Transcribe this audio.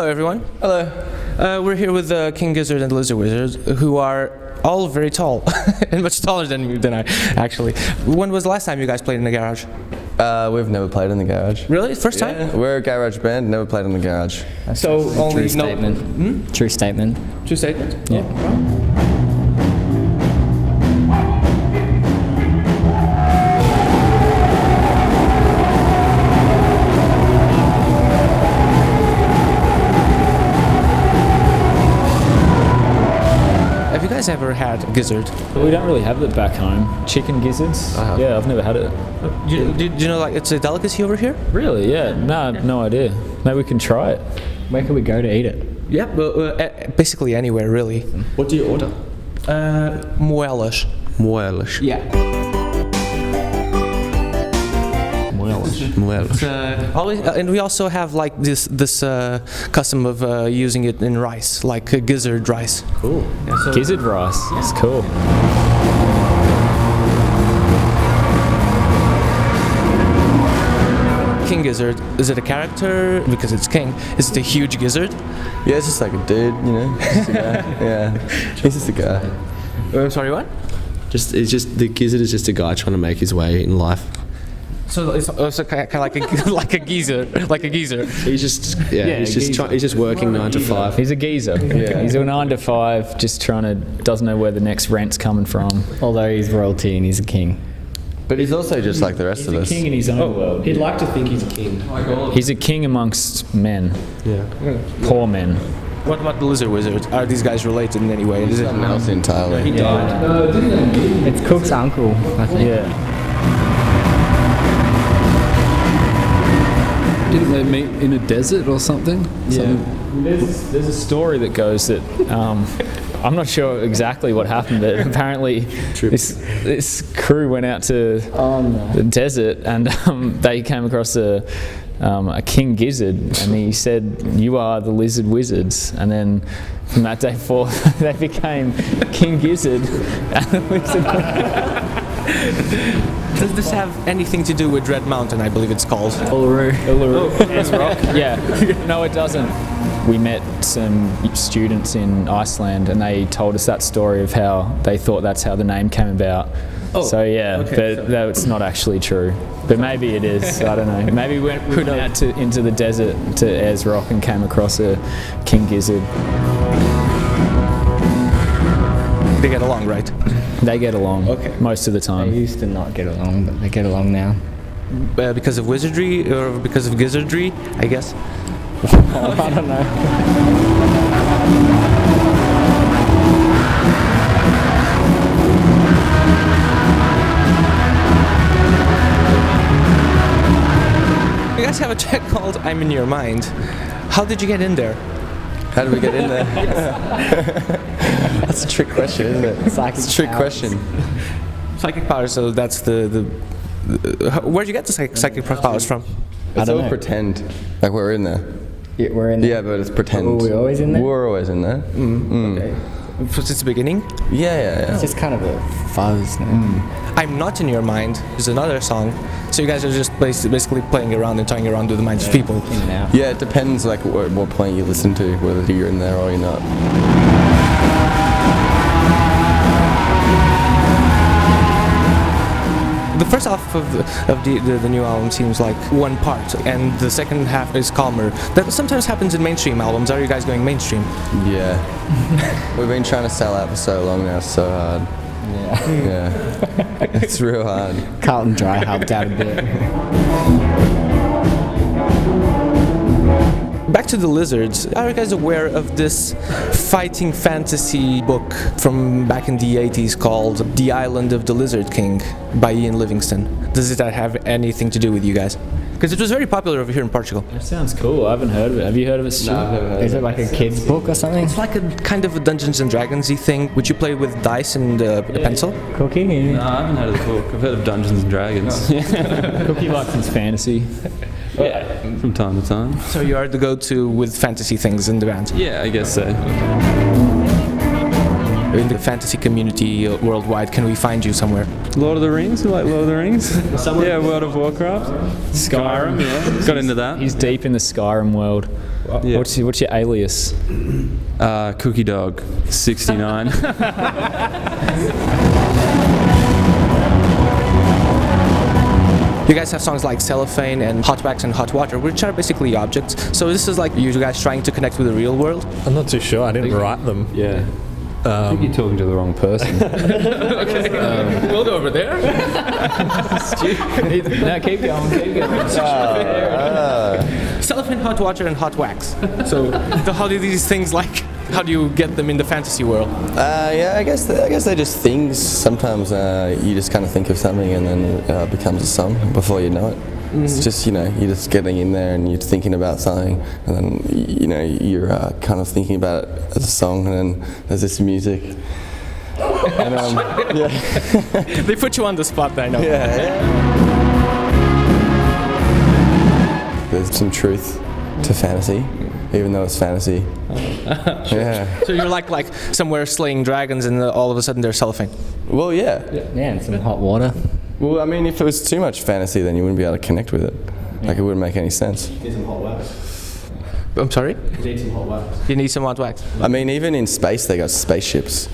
everyone. Hello. We're here with King Gizzard and the Lizard Wizard, who are all very tall, and much taller than I, actually. When was the last time you guys played in the garage? We've never played in the garage. Really? First time? Yeah, we're a garage band, never played in the garage. So only True statement. True statement. True statement? Yeah. Have you guys ever had Gizzard? We don't really have it back home. Chicken gizzards? Yeah, I've never had it. Do you know, like, it's a delicacy over here? Really? Yeah. No idea. Maybe we can try it. Where can we go to eat it? Yeah, basically anywhere, really. What do you order? Moelas. Moelas. Yeah. Moelas. And we also have like this custom of using it in rice, like gizzard rice. Cool. Yeah, so Gizzard rice. That's cool. King Gizzard, is it a character because it's king? Is it a huge gizzard? Yeah, it's just like a dude, you know? Just a guy. Yeah, he's just a guy. Sorry, what? It's just the gizzard is just a guy trying to make his way in life. So it's also kind of like a like a geezer, like a geezer. He's just he's just working 9 to 5. He's a geezer. Yeah. He's a 9 to 5, just doesn't know where the next rent's coming from. Although he's royalty and he's a king. But he's also just like the rest of us. King in his own world. He'd like to think he's a king. He's a king amongst men. Yeah. Poor men. What about the Lizard Wizard? Are these guys related in any way? Is it? Something else entirely. It's Cook's uncle, I think. Yeah. Didn't they meet in a desert or something? Yeah. There's a story that goes that I'm not sure exactly what happened, but apparently this crew went out to the desert and they came across a King Gizzard, and he said, "You are the Lizard Wizards." And then from that day forth, they became King Gizzard and the Lizard Wizards. Does this have anything to do with Red Mountain? I believe it's called. Uluru. Yeah. No, it doesn't. We met some students in Iceland, and they told us that story of how they thought that's how the name came about. So yeah, okay, but that's not actually true. But maybe it is. I don't know. Maybe we went out into the desert to Ayers Rock and came across a King Gizzard. They get along, right? They get along. Okay. Most of the They time. used to not get along, but they get along now. Because of wizardry or because of gizzardry, I guess. I don't know. You guys have a track called "I'm in Your Mind." How did you get in there? How did we get in there? That's a trick question, isn't it? It's a trick question. Psychic powers. So that's where'd you get the psychic powers from? It's don't all know. pretend. Like we're in there. Yeah, we're in there. Yeah, but it's pretend. Were we always in there? We're always in there. Okay. Since the beginning. Yeah. It's just kind of a fuzz now. "I'm Not in Your Mind" is another song. So you guys are just basically playing around and toying around with the minds of people. In and out. Yeah, it depends like what point you listen to, whether you're in there or you're not. The first half of the new album seems like one part, and the second half is calmer. That sometimes happens in mainstream albums. Are you guys going mainstream? Yeah. We've been trying to sell out for so long now, it's so hard. Yeah. It's real hard. Carlton Dry helped out a bit. Back to the Lizards. Are you guys aware of this fighting fantasy book from back in the 80s called The Island of the Lizard King by Ian Livingstone? Does it have anything to do with you guys? Because it was very popular over here in Portugal. That sounds cool. I haven't heard of it. Have you heard of it, Stu? No, I've never heard Is it like a kid's book or something? It's like a kind of a Dungeons and Dragons-y thing. Would you play with dice and a pencil? Cookie? No, I haven't heard of the book. I've heard of Dungeons and Dragons. Cookie likes his fantasy. Yeah, from time to time. So you are the go-to with fantasy things in the band. Yeah, I guess so. In the fantasy community worldwide, can we find you somewhere? Lord of the Rings? You like Lord of the Rings? Yeah, World of Warcraft. Skyrim, yeah. Got into that. He's deep in the Skyrim world. Yeah. What's your alias? Cookie Dog 69. You guys have songs like Cellophane and Hot Wax and Hot Water, which are basically objects. So this is like you guys trying to connect with the real world. I'm not too sure. I didn't write them. Yeah. I think you're talking to the wrong person. We'll go over there. No, keep going. Cellophane, Hot Water, and Hot Wax. So how do these things like? How do you get them in the fantasy world? Yeah, I guess they're just things. Sometimes you just kind of think of something and then it becomes a song before you know it. It's just, you're just getting in there and you're thinking about something and then, you're kind of thinking about it as a song and then there's this music. And, yeah. They put you on the spot, I know. Yeah. There's some truth to fantasy, even though it's fantasy. Yeah. So you're like somewhere slaying dragons and all of a sudden they're cellophane. Well, yeah. Yeah, and some hot water. Well, I mean, if it was too much fantasy, then you wouldn't be able to connect with it. Like, it wouldn't make any sense. I'm sorry? You need some hot wax. You need some hot wax. I mean, even in space, they got spaceships.